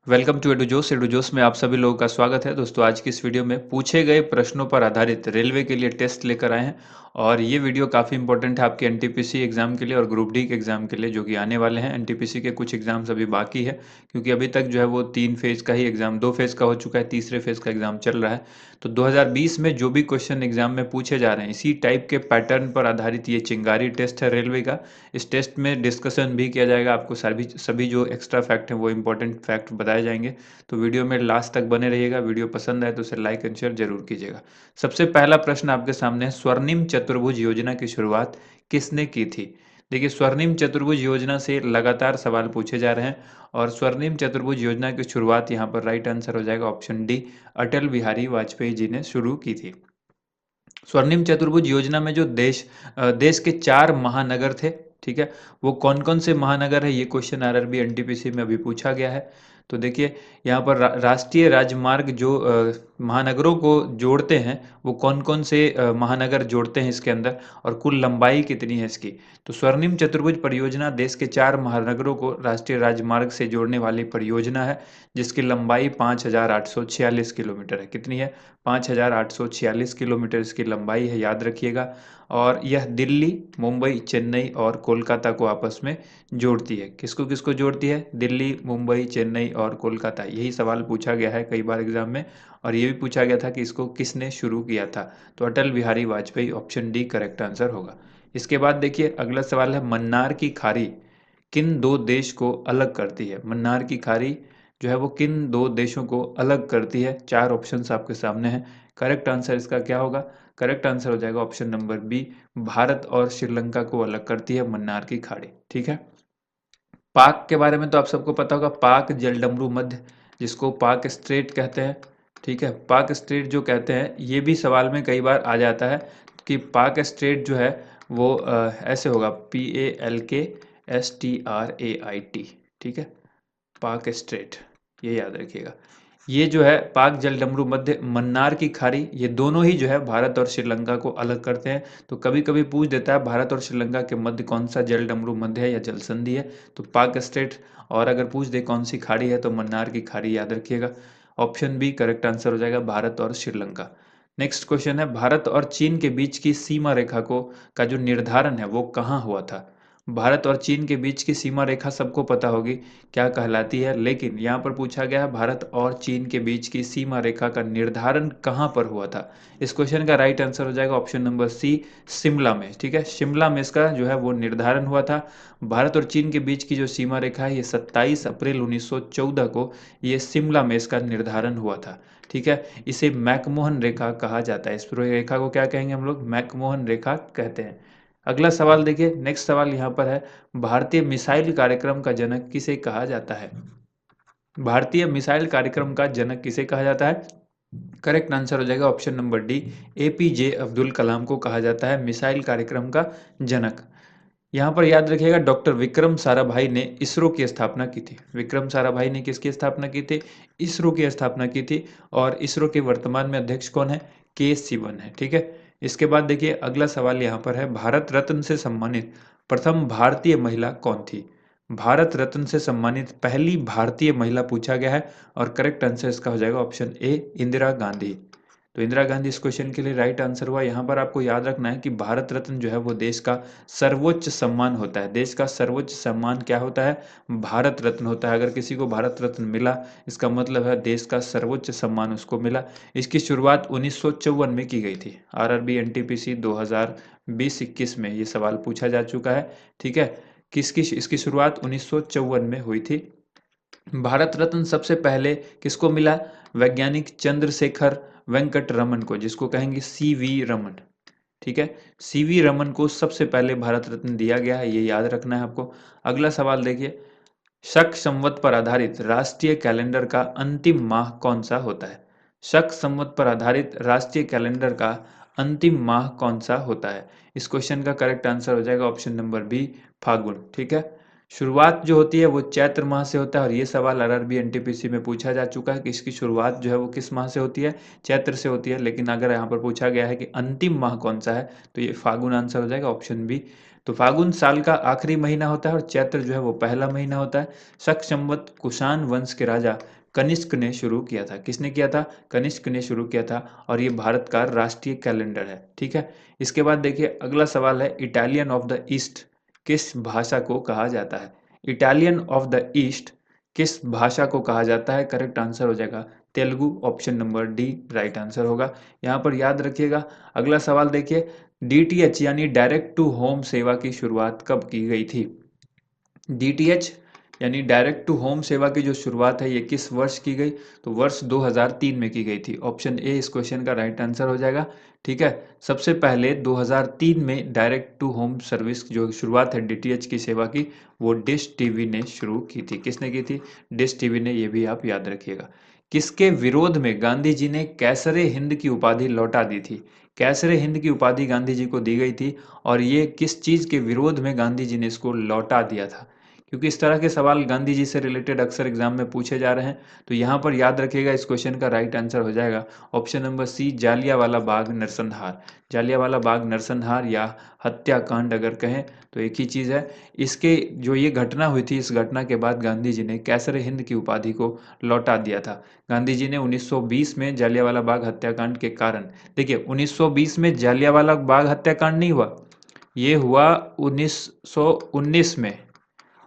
Welcome to एडुजोस में आप सभी लोगों का स्वागत है। दोस्तों, आज की इस वीडियो में पूछे गए प्रश्नों पर आधारित रेलवे के लिए टेस्ट लेकर आए हैं और ये वीडियो काफ़ी इंपॉर्टेंट है आपके एनटीपीसी एग्जाम के लिए और ग्रुप डी के एग्जाम के लिए जो कि आने वाले हैं। एनटीपीसी के कुछ एग्जाम्स अभी बाकी है क्योंकि अभी तक जो है वो 3 फेज़ का ही एग्जाम, 2 फेज़ का हो चुका है, तीसरे फेज़ का एग्जाम चल रहा है। तो 2020 में जो भी क्वेश्चन एग्जाम में पूछे जा रहे हैं इसी टाइप के पैटर्न पर आधारित ये चिंगारी टेस्ट है रेलवे का। इस टेस्ट में डिस्कशन भी किया जाएगा, आपको सभी सभी जो एक्स्ट्रा फैक्ट हैं वो इंपॉर्टेंट फैक्ट बताए जाएंगे। तो वीडियो में लास्ट तक बने रहिएगा। वीडियो पसंद आए तो उसे लाइक एंड शेयर जरूर कीजिएगा। सबसे पहला प्रश्न आपके सामने है, स्वर्णिम चतुर्भुज योजना की शुरुआत किसने की थी? देखिए, स्वर्णिम चतुर्भुज योजना से लगातार सवाल पूछे जा रहे हैं और स्वर्णिम चतुर्भुज योजना की शुरुआत यहाँ पर राइट आंसर हो जाएगा ऑप्शन डी, अटल बिहारी वाजपेयी जी ने शुरू की थी। स्वर्णिम चतुर्भुज योजना में जो देश के 4 महानगर थे, ठीक है, वो कौन कौन से महानगर है, ये क्वेश्चन आरआरबी एनटीपीसी में अभी पूछा गया है। तो देखिए, यहाँ पर राष्ट्रीय राजमार्ग जो महानगरों को जोड़ते हैं वो कौन कौन से महानगर जोड़ते हैं इसके अंदर, और कुल लंबाई कितनी है इसकी। तो स्वर्णिम चतुर्भुज परियोजना देश के 4 महानगरों को राष्ट्रीय राजमार्ग से जोड़ने वाली परियोजना है जिसकी लंबाई 5,846 किलोमीटर है। कितनी है? 5,846 किलोमीटर इसकी लंबाई है, याद रखिएगा। और यह दिल्ली, मुंबई, चेन्नई और कोलकाता को आपस में जोड़ती है। किसको किसको जोड़ती है? दिल्ली, मुंबई, चेन्नई और कोलकाता। यही सवाल पूछा गया है कई बार एग्जाम में, और ये भी पूछा गया था कि इसको किसने शुरू किया था। तो Atal Bihari Vajpayee, option D correct answer होगा। इसके बाद देखिए, अगला सवाल है, मन्नार की खाड़ी किन दो देश को अलग करती है? मन्नार की खाड़ी जो है वो किन दो देशों को अलग करती है? 4 ऑप्शंस आपके सामने हैं। करेक्ट आंसर इसका क्या होगा? करेक्ट आंसर हो जाएगा ऑप्शन नंबर बी, भारत और श्रीलंका को अलग करती है मन्नार की खाड़ी। ठीक है। पाक के बारे में तो आप सबको पता होगा, पाक जलडमरू मध्य, जिसको पाक स्ट्रेट कहते हैं। ठीक है, पाक स्ट्रेट जो कहते हैं, ये भी सवाल में कई बार आ जाता है कि पाक स्ट्रेट जो है वो ऐसे होगा, PALKSTRAIT। ठीक है, पाक स्ट्रेट, ये याद रखिएगा। ये जो है पाक जलडमरू मध्य, मन्नार की खाड़ी, ये दोनों ही जो है भारत और श्रीलंका को अलग करते हैं। तो कभी कभी पूछ देता है भारत और श्रीलंका के मध्य कौन सा जलडमरू मध्य है या जल संधि है, तो पाक स्ट्रेट। और अगर पूछ दे कौन सी खाड़ी है तो मन्नार की खाड़ी याद रखिएगा। ऑप्शन बी करेक्ट आंसर हो जाएगा, भारत और श्रीलंका। नेक्स्ट क्वेश्चन है, भारत और चीन के बीच की सीमा रेखा को का जो निर्धारण है वो कहाँ हुआ था? भारत और चीन के बीच की सीमा रेखा सबको पता होगी क्या कहलाती है, लेकिन यहाँ पर पूछा गया है भारत और चीन के बीच की सीमा रेखा का निर्धारण कहाँ पर हुआ था। इस क्वेश्चन का राइट आंसर हो जाएगा ऑप्शन नंबर सी, शिमला में। ठीक है, शिमला में इसका जो है वो निर्धारण हुआ था। भारत और चीन के बीच की जो सीमा रेखा है ये 27 अप्रैल 1914 को ये शिमला में इसका निर्धारण हुआ था। ठीक है, इसे मैकमोहन रेखा कहा जाता है। इस पूरी रेखा को क्या कहेंगे हम लोग? मैकमोहन रेखा कहते हैं। अगला सवाल देखिए, नेक्स्ट सवाल यहाँ पर है, भारतीय मिसाइल कार्यक्रम का जनक किसे कहा जाता है? भारतीय मिसाइल कार्यक्रम का जनक किसे कहा जाता है? करेक्ट आंसर हो जाएगा option number D, APJ Abdul Kalam को कहा जाता है मिसाइल कार्यक्रम का जनक। यहाँ पर याद रखिएगा, डॉक्टर विक्रम साराभाई ने इसरो की स्थापना की थी। विक्रम साराभाई ने किसकी स्थापना की थी? इसरो की स्थापना की थी। और इसरो के वर्तमान में अध्यक्ष कौन है? K. सिवन है। ठीक है। इसके बाद देखिए, अगला सवाल यहाँ पर है, भारत रत्न से सम्मानित प्रथम भारतीय महिला कौन थी? भारत रत्न से सम्मानित पहली भारतीय महिला पूछा गया है और करेक्ट आंसर इसका हो जाएगा ऑप्शन ए, इंदिरा गांधी। तो इंदिरा गांधी इस क्वेश्चन के लिए राइट आंसर हुआ। यहाँ पर आपको याद रखना है कि भारत रत्न जो है वो देश का सर्वोच्च सम्मान होता है। देश का सर्वोच्च सम्मान क्या होता है? भारत रत्न होता है। अगर किसी को भारत रत्न मिला, इसका मतलब है देश का सर्वोच्च सम्मान उसको मिला। इसकी शुरुआत 1954 में की गई थी। आरआरबी एनटीपीसी 2020-21 में ये सवाल पूछा जा चुका है। ठीक है, किसकी इसकी शुरुआत 1954 में हुई थी। भारत रत्न सबसे पहले किसको मिला? वैज्ञानिक चंद्रशेखर वेंकट रमन को, जिसको कहेंगे CV रमन। ठीक है, CV रमन को सबसे पहले भारत रत्न दिया गया है, ये याद रखना है आपको। अगला सवाल देखिए, शक संवत पर आधारित राष्ट्रीय कैलेंडर का अंतिम माह कौन सा होता है? शक संवत पर आधारित राष्ट्रीय कैलेंडर का अंतिम माह कौन सा होता है? इस क्वेश्चन का करेक्ट आंसर हो जाएगा ऑप्शन नंबर बी, फागुन। ठीक है, शुरुआत जो होती है वो चैत्र माह से होता है और ये सवाल आरआरबी एनटीपीसी में पूछा जा चुका है कि इसकी शुरुआत जो है वो किस माह से होती है? चैत्र से होती है। लेकिन अगर यहाँ पर पूछा गया है कि अंतिम माह कौन सा है, तो ये फागुन आंसर हो जाएगा ऑप्शन बी। तो फागुन साल का आखिरी महीना होता है और चैत्र जो है वो पहला महीना होता है। शक संवत कुषाण वंश के राजा कनिष्क ने शुरू किया था। किसने किया था? कनिष्क ने शुरू किया था और ये भारत का राष्ट्रीय कैलेंडर है। ठीक है। इसके बाद देखिए अगला सवाल है, इटालियन ऑफ द ईस्ट किस भाषा को कहा जाता है? इटालियन ऑफ द ईस्ट किस भाषा को कहा जाता है? करेक्ट आंसर हो जाएगा Telugu, option number D right answer होगा। यहाँ पर याद रखिएगा। अगला सवाल देखिए, डीटीएच यानी डायरेक्ट टू होम सेवा की शुरुआत कब की गई थी? डीटीएच यानी डायरेक्ट टू होम सेवा की जो शुरुआत है ये किस वर्ष की गई? तो वर्ष 2003 में की गई थी। ऑप्शन ए इस क्वेश्चन का राइट आंसर हो जाएगा। ठीक है। सबसे पहले 2003 में डायरेक्ट टू होम सर्विस जो शुरुआत है डीटीएच की सेवा की, वो डिश टीवी ने शुरू की थी। किसने की थी? डिश टीवी ने। ये भी आप याद रखिएगा। किसके विरोध में गांधी जी ने कैसरे हिंद की उपाधि लौटा दी थी? कैसरे हिंद की उपाधि गांधी जी को दी गई थी और ये किस चीज के विरोध में गांधी जी ने इसको लौटा दिया था? क्योंकि इस तरह के सवाल गांधी जी से रिलेटेड अक्सर एग्जाम में पूछे जा रहे हैं। तो यहाँ पर याद रखिएगा इस क्वेश्चन का राइट आंसर हो जाएगा option number C, Jallianwala Bagh नरसंहार। जालियांवाला बाग नरसंहार या हत्याकांड अगर कहें तो एक ही चीज़ है। इसके जो ये घटना हुई थी, इस घटना के बाद गांधी जी ने कैसर हिंद की उपाधि को लौटा दिया था। गांधी जी ने 1920 में जालियांवाला बाग हत्याकांड के कारण, देखिए 1920 में जालियांवाला बाग हत्याकांड नहीं हुआ, ये हुआ 1919 में।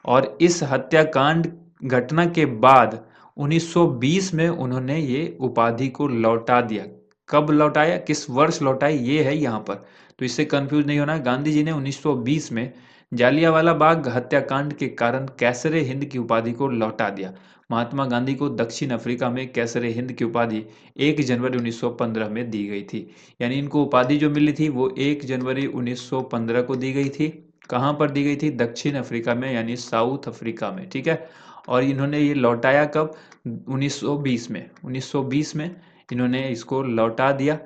और इस हत्याकांड घटना के बाद 1920 में उन्होंने ये उपाधि को लौटा दिया। कब लौटाया, किस वर्ष लौटाई, ये है यहाँ पर। तो इससे कंफ्यूज नहीं होना। गांधी जी ने 1920 में जालियांवाला बाग हत्याकांड के कारण कैसरे हिंद की उपाधि को लौटा दिया। महात्मा गांधी को दक्षिण अफ्रीका में कैसरे हिंद की उपाधि 1 जनवरी 1915 में दी गई थी। यानी इनको उपाधि जो मिली थी वो 1 जनवरी 1915 को दी गई थी। कहाँ पर दी गई थी? दक्षिण अफ्रीका में, यानी साउथ अफ्रीका में। ठीक है। और इन्होंने ये लौटाया कब? 1920 में। 1920 में इन्होंने इसको लौटा दिया।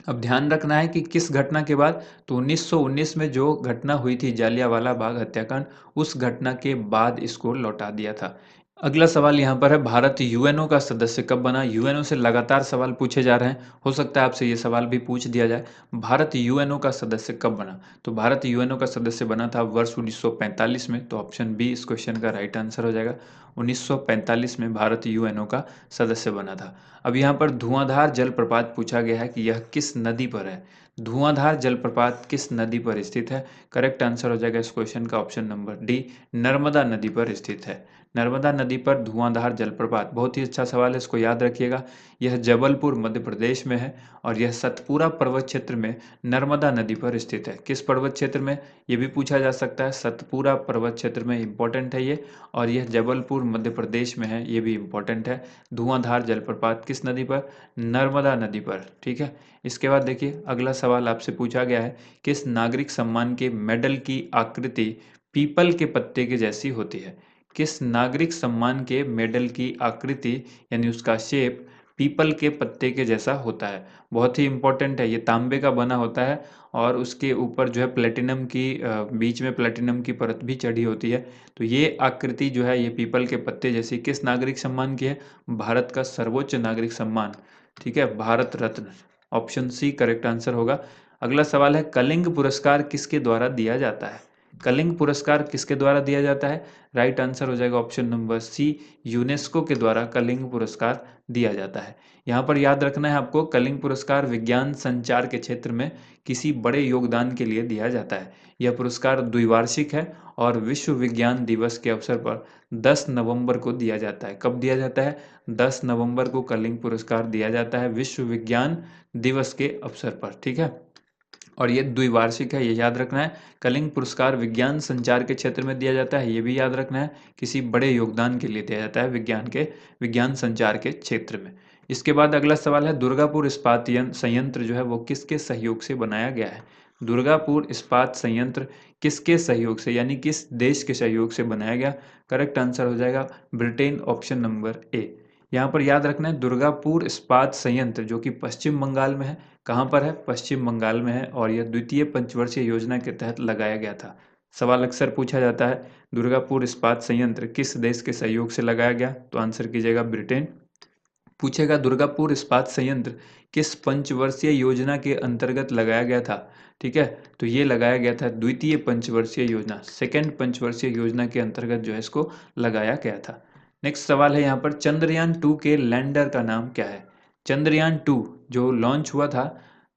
अब ध्यान रखना है कि किस घटना के बाद? तो 1919 में जो घटना हुई थी जालियांवाला बाग हत्याकांड, उस घटना के बाद इसको लौटा दिया था। अगला सवाल यहाँ पर है, भारत यूएनओ का सदस्य कब बना? यूएनओ से लगातार सवाल पूछे जा रहे हैं, हो सकता है आपसे ये सवाल भी पूछ दिया जाए। भारत यूएनओ का सदस्य कब बना? तो भारत यूएनओ का सदस्य बना था वर्ष 1945 में। तो ऑप्शन बी इस क्वेश्चन का राइट आंसर हो जाएगा। 1945 में भारत यूएनओ का सदस्य बना था। अब यहाँ पर धुआंधार जलप्रपात पूछा गया है कि यह किस नदी पर है? धुआंधार जलप्रपात किस नदी पर स्थित है? करेक्ट आंसर हो जाएगा इस क्वेश्चन का ऑप्शन नंबर डी, नर्मदा नदी पर स्थित है। नर्मदा नदी पर धुआंधार जलप्रपात, बहुत ही अच्छा सवाल है, इसको याद रखिएगा। यह जबलपुर मध्य प्रदेश में है और यह सतपुरा पर्वत क्षेत्र में नर्मदा नदी पर स्थित है। किस पर्वत क्षेत्र में? ये भी पूछा जा सकता है। सतपुरा पर्वत क्षेत्र में, इंपॉर्टेंट है ये। और यह जबलपुर मध्य प्रदेश में है, ये भी इंपॉर्टेंट है। धुआंधार जलप्रपात किस नदी पर? नर्मदा नदी पर। ठीक है। इसके बाद देखिए अगला सवाल आपसे पूछा गया है, किस नागरिक सम्मान के मेडल की आकृति पीपल के पत्ते के जैसी होती है? किस नागरिक सम्मान के मेडल की आकृति यानी उसका शेप पीपल के पत्ते के जैसा होता है? बहुत ही इंपॉर्टेंट है। ये तांबे का बना होता है और उसके ऊपर जो है प्लेटिनम की बीच में प्लेटिनम की परत भी चढ़ी होती है। तो ये आकृति जो है ये पीपल के पत्ते जैसी किस नागरिक सम्मान की है? भारत का सर्वोच्च नागरिक सम्मान, ठीक है, Bharat Ratna. Option C correct answer होगा। अगला सवाल है, कलिंग पुरस्कार किसके द्वारा दिया जाता है? कलिंग पुरस्कार किसके द्वारा दिया जाता है? राइट आंसर हो जाएगा ऑप्शन नंबर सी, यूनेस्को के द्वारा कलिंग पुरस्कार दिया जाता है। यहाँ पर याद रखना है आपको, कलिंग पुरस्कार विज्ञान संचार के क्षेत्र में किसी बड़े योगदान के लिए दिया जाता है। यह पुरस्कार द्विवार्षिक है और विश्व विज्ञान दिवस के अवसर पर 10 नवंबर को दिया जाता है। कब दिया जाता है? 10 नवंबर को कलिंग पुरस्कार दिया जाता है विश्व विज्ञान दिवस के अवसर पर। ठीक है। और ये द्विवार्षिक है, ये याद रखना है। कलिंग पुरस्कार विज्ञान संचार के क्षेत्र में दिया जाता है, ये भी याद रखना है। किसी बड़े योगदान के लिए दिया जाता है विज्ञान संचार के क्षेत्र में। इसके बाद अगला सवाल है, दुर्गापुर इस्पात संयंत्र जो है वो किसके सहयोग से बनाया गया है? दुर्गापुर इस्पात संयंत्र किसके सहयोग से, यानी किस देश के सहयोग से बनाया गया? करेक्ट आंसर हो जाएगा ब्रिटेन, ऑप्शन नंबर ए। यहाँ पर याद रखना है दुर्गापुर इस्पात संयंत्र जो कि पश्चिम बंगाल में है। कहाँ पर है? पश्चिम बंगाल में है और यह द्वितीय पंचवर्षीय योजना के तहत लगाया गया था। सवाल अक्सर पूछा जाता है, दुर्गापुर इस्पात संयंत्र किस देश के सहयोग से लगाया गया? तो आंसर कीजिएगा ब्रिटेन। पूछेगा दुर्गापुर इस्पात संयंत्र किस पंचवर्षीय योजना के अंतर्गत लगाया गया था। ठीक है, तो ये लगाया गया था द्वितीय पंचवर्षीय योजना, सेकेंड पंचवर्षीय योजना के अंतर्गत जो है इसको लगाया गया था। नेक्स्ट सवाल है यहाँ पर, चंद्रयान 2 के लैंडर का नाम क्या है। चंद्रयान 2 जो लॉन्च हुआ था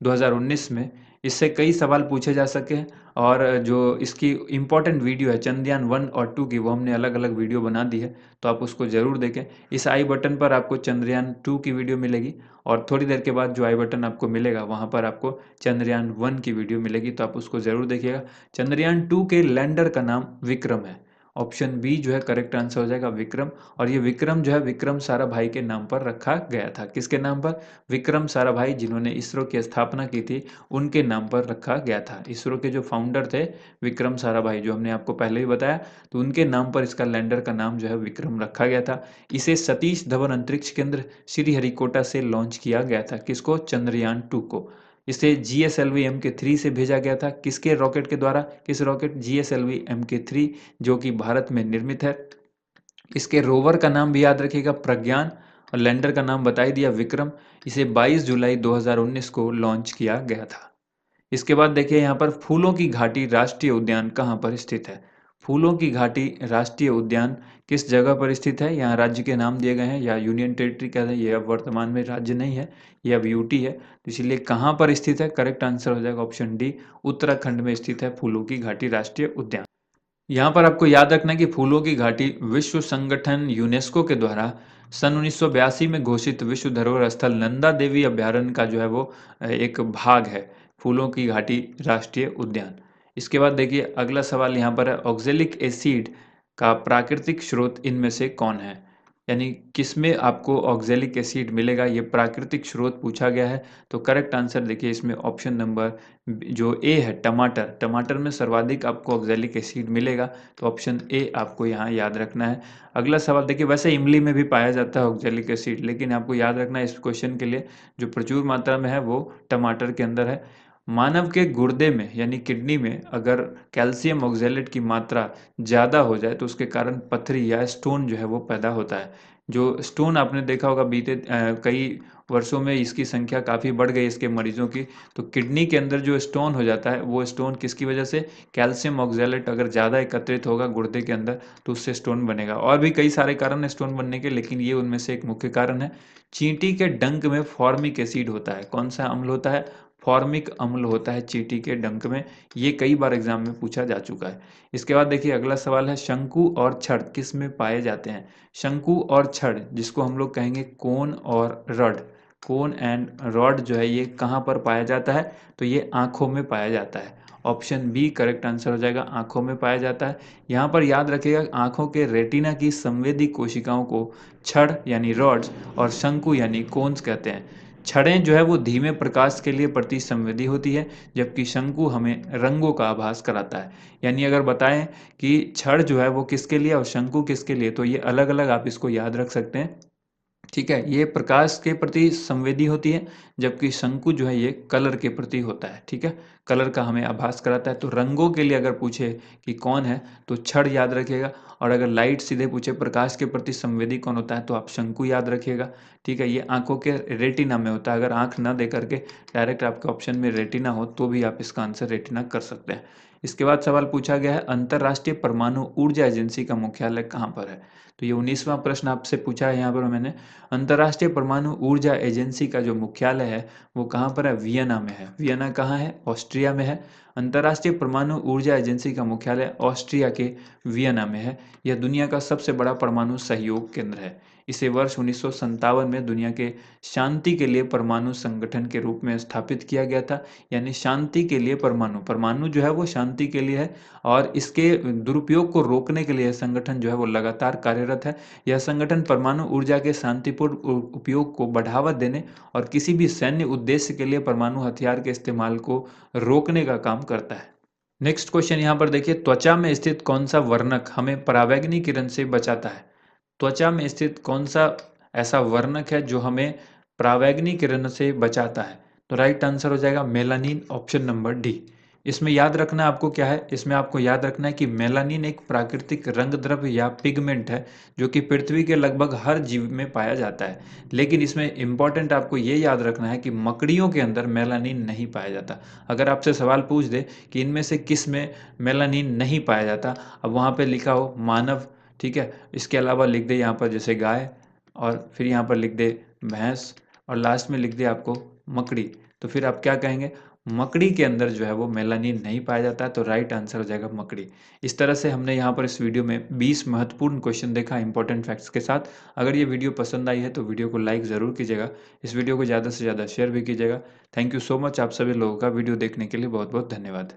2019 में, इससे कई सवाल पूछे जा सके हैं। और जो इसकी इम्पोर्टेंट वीडियो है चंद्रयान 1 और 2 की, वो हमने अलग अलग वीडियो बना दी है, तो आप उसको ज़रूर देखें। इस आई बटन पर आपको चंद्रयान 2 की वीडियो मिलेगी, और थोड़ी देर के बाद जो आई बटन आपको मिलेगा वहाँ पर आपको चंद्रयान 1 की वीडियो मिलेगी, तो आप उसको ज़रूर देखिएगा। चंद्रयान 2 के लैंडर का नाम विक्रम है। ऑप्शन बी जो है करेक्ट आंसर हो जाएगा, विक्रम। और ये विक्रम जो है विक्रम साराभाई के नाम पर रखा गया था। किसके नाम पर? विक्रम साराभाई, जिन्होंने इसरो की स्थापना की थी, उनके नाम पर रखा गया था। इसरो के जो फाउंडर थे विक्रम साराभाई, जो हमने आपको पहले ही बताया, तो उनके नाम पर इसका लैंडर का नाम जो है विक्रम रखा गया था। इसे सतीश धवन अंतरिक्ष केंद्र श्रीहरिकोटा से लॉन्च किया गया था। किसको? चंद्रयान 2 को। इसे GSLV Mk3 से भेजा गया था। किसके रॉकेट के द्वारा? किस रॉकेट? GSLV Mk3, जो कि भारत में निर्मित है। इसके रोवर का नाम भी याद रखिएगा, प्रज्ञान, और लैंडर का नाम बता ही दिया, विक्रम। इसे 22 जुलाई 2019 को लॉन्च किया गया था। इसके बाद देखिए यहाँ पर, फूलों की घाटी राष्ट्रीय उद्यान कहाँ पर स्थित है। फूलों की घाटी राष्ट्रीय उद्यान किस जगह पर स्थित है? यहाँ राज्य के नाम दिए गए हैं, या यूनियन टेरिटरी कहते हैं, ये अब वर्तमान में राज्य नहीं है, ये अब यूटी है, तो इसलिए कहाँ पर स्थित है? करेक्ट आंसर हो जाएगा ऑप्शन डी, उत्तराखंड में स्थित है फूलों की घाटी राष्ट्रीय उद्यान। यहाँ पर आपको याद रखना है कि फूलों की घाटी विश्व संगठन यूनेस्को के द्वारा सन 1982 में घोषित विश्व धरोहर स्थल नंदा देवी अभ्यारण्य का जो है वो एक भाग है, फूलों की घाटी राष्ट्रीय उद्यान। इसके बाद देखिए अगला सवाल यहाँ पर है, ऑक्जेलिक एसिड का प्राकृतिक स्रोत इनमें से कौन है। यानी किसमें आपको ऑक्जेलिक एसिड मिलेगा, ये प्राकृतिक स्रोत पूछा गया है। तो करेक्ट आंसर देखिए इसमें ऑप्शन नंबर जो ए है, टमाटर। टमाटर में सर्वाधिक आपको ऑक्जेलिक एसिड मिलेगा, तो ऑप्शन ए आपको यहाँ याद रखना है। अगला सवाल देखिए, वैसे इमली में भी पाया जाता है ऑक्जेलिक एसिड, लेकिन आपको याद रखना है इस क्वेश्चन के लिए जो प्रचुर मात्रा में है वो टमाटर के अंदर है। मानव के गुर्दे में यानी किडनी में अगर कैल्शियम ऑक्जेलेट की मात्रा ज़्यादा हो जाए तो उसके कारण पथरी या स्टोन जो है वो पैदा होता है। जो स्टोन आपने देखा होगा बीते कई वर्षों में इसकी संख्या काफ़ी बढ़ गई इसके मरीजों की। तो किडनी के अंदर जो स्टोन हो जाता है, वो स्टोन किसकी वजह से? कैल्शियम ऑक्जेलेट अगर ज़्यादा एकत्रित होगा गुर्दे के अंदर तो उससे स्टोन बनेगा। और भी कई सारे कारण हैं स्टोन बनने के, लेकिन ये उनमें से एक मुख्य कारण है। चींटी के डंक में फॉर्मिक एसिड होता है। कौन सा अम्ल होता है? फॉर्मिक अम्ल होता है चींटी के डंक में। ये कई बार एग्जाम में पूछा जा चुका है। इसके बाद देखिए अगला सवाल है, शंकु और छड़ किस में पाए जाते हैं। शंकु और छड़, जिसको हम लोग कहेंगे कोन और रड, कोन एंड रॉड, जो है ये कहाँ पर पाया जाता है? तो ये आंखों में पाया जाता है। ऑप्शन बी करेक्ट आंसर हो जाएगा, आंखों में पाया जाता है। यहाँ पर याद रखिएगा आंखों के रेटिना की संवेदी कोशिकाओं को छड़ यानी रॉड्स और शंकु यानी कोन्स कहते हैं। छड़ें जो है वो धीमे प्रकाश के लिए प्रति संवेदी होती है, जबकि शंकु हमें रंगों का आभास कराता है। यानी अगर बताएं कि छड़ जो है वो किसके लिए और शंकु किसके लिए, तो ये अलग अलग आप इसको याद रख सकते हैं। ठीक है, ये प्रकाश के प्रति संवेदी होती है, जबकि शंकु जो है ये कलर के प्रति होता है। ठीक है, कलर का हमें आभास कराता है। तो रंगों के लिए अगर पूछे कि कौन है, तो छड़ याद रखिएगा। और अगर लाइट सीधे पूछे प्रकाश के प्रति संवेदी कौन होता है, तो आप शंकु याद रखिएगा। ठीक है, ये आंखों के रेटिना में होता है। अगर आंख ना दे करके डायरेक्ट आपके ऑप्शन में रेटिना हो तो भी आप इसका आंसर रेटिना कर सकते हैं। इसके बाद सवाल पूछा गया है, अंतर्राष्ट्रीय परमाणु ऊर्जा एजेंसी का मुख्यालय कहाँ पर है। तो ये 19वां प्रश्न आपसे पूछा है यहाँ पर मैंने। अंतर्राष्ट्रीय परमाणु ऊर्जा एजेंसी का जो मुख्यालय है वो कहाँ पर है? वियना में है। वियना कहाँ है? ऑस्ट्रिया में है। अंतर्राष्ट्रीय परमाणु ऊर्जा एजेंसी का मुख्यालय ऑस्ट्रिया के वियना में है। यह दुनिया का सबसे बड़ा परमाणु सहयोग केंद्र है। इसे वर्ष 1957 में दुनिया के शांति के लिए परमाणु संगठन के रूप में स्थापित किया गया था। यानी शांति के लिए परमाणु, परमाणु जो है वो शांति के लिए है, और इसके दुरुपयोग को रोकने के लिए संगठन जो है वो लगातार कार्यरत है। यह संगठन परमाणु ऊर्जा के शांतिपूर्ण उपयोग को बढ़ावा देने और किसी भी सैन्य उद्देश्य के लिए परमाणु हथियार के इस्तेमाल को रोकने का काम करता है। नेक्स्ट क्वेश्चन यहाँ पर देखिए, त्वचा में स्थित कौन सा वर्णक हमें पराबैंगनी किरण से बचाता है। त्वचा में स्थित कौन सा ऐसा वर्णक है जो हमें पराबैंगनी किरण से बचाता है। तो राइट आंसर हो जाएगा मेलानिन, ऑप्शन नंबर डी। इसमें याद रखना आपको क्या है, इसमें आपको याद रखना है कि मेलानिन एक प्राकृतिक रंग द्रव्य या पिगमेंट है जो कि पृथ्वी के लगभग हर जीव में पाया जाता है। लेकिन इसमें इंपॉर्टेंट आपको ये याद रखना है कि मकड़ियों के अंदर मेलानिन नहीं पाया जाता। अगर आपसे सवाल पूछ दे कि इनमें से किस में मेलानिन नहीं पाया जाता, अब वहाँ पे लिखा हो मानव, ठीक है, इसके अलावा लिख दे यहाँ पर जैसे गाय, और फिर यहाँ पर लिख दे भैंस, और लास्ट में लिख दे आपको मकड़ी, तो फिर आप क्या कहेंगे, मकड़ी के अंदर जो है वो मेलानिन नहीं पाया जाता है, तो राइट आंसर हो जाएगा मकड़ी। इस तरह से हमने यहाँ पर इस वीडियो में 20 महत्वपूर्ण क्वेश्चन देखा इंपॉर्टेंट फैक्ट्स के साथ। अगर ये वीडियो पसंद आई है तो वीडियो को लाइक ज़रूर कीजिएगा, इस वीडियो को ज़्यादा से ज़्यादा शेयर भी कीजिएगा। थैंक यू सो मच, आप सभी लोगों का वीडियो देखने के लिए बहुत बहुत धन्यवाद।